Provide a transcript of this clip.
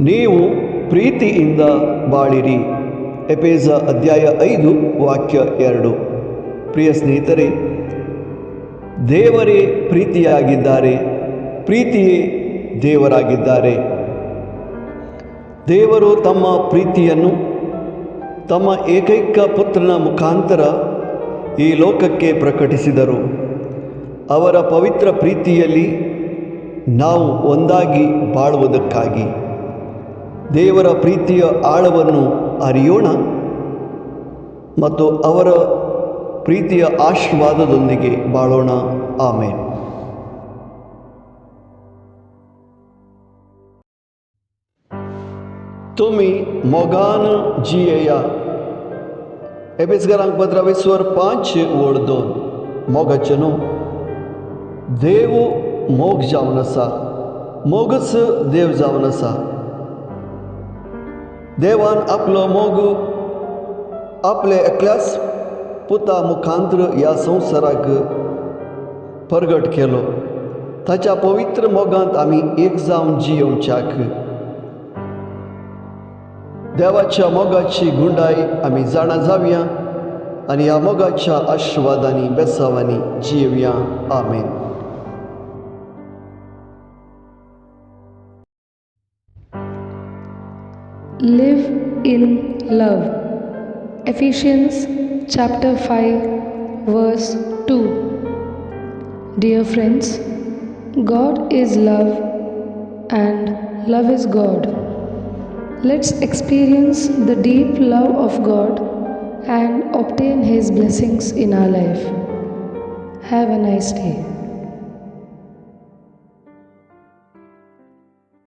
ನೀವು ಪ್ರೀತಿಯಿಂದ ಬಾಳಿರಿ. ಎಫೆಸ ಅಧ್ಯಾಯ 5 ವಾಕ್ಯ 2. ಪ್ರಿಯ ಸ್ನೇಹಿತರೆ, ದೇವರೇ ಪ್ರೀತಿಯಾಗಿದ್ದಾರೆ, ಪ್ರೀತಿಯೇ ದೇವರಾಗಿದ್ದಾರೆ. ದೇವರು ತಮ್ಮ ಪ್ರೀತಿಯನ್ನು ತಮ್ಮ ಏಕೈಕ ಪುತ್ರನ ಮುಖಾಂತರ ಈ ಲೋಕಕ್ಕೆ ಪ್ರಕಟಿಸಿದರು. ಅವರ ಪವಿತ್ರ ಪ್ರೀತಿಯಲ್ಲಿ ನಾವು ಒಂದಾಗಿ ಬಾಳುವುದಕ್ಕಾಗಿ ದೇವರ ಪ್ರೀತಿಯ ಆಳವನ್ನು ಅರಿಯೋಣ ಮತ್ತು ಅವರ ಪ್ರೀತಿಯ ಆಶೀರ್ವಾದದೊಂದಿಗೆ ಬಾಳೋಣ. ಆಮೇನ್. तुम्ही मोगान जियेया. एफेसकारांक पत्र 5:2. मोगाचे न्हू, देव मोग जावन आसा, मोगच देव जावन आसा. देवान आपलो मोग आपले एकल्याच पुता मुखांतर ह्या संवसाराक परगट केलो. ताच्या पवित्र मोगांत आमी एक जावन जियोवच्याक देवाच्या मोगाची गुंडाय आमी जाणा जावया आनी ह्या मोगाच्या आशिर्वादांनी बेसावांनी जियेवया. आमेन. Live in love. Ephesians chapter 5 verse 2. Dear friends, God is love and love is God. Let's experience the deep love of God and obtain His blessings in our life. Have a nice day.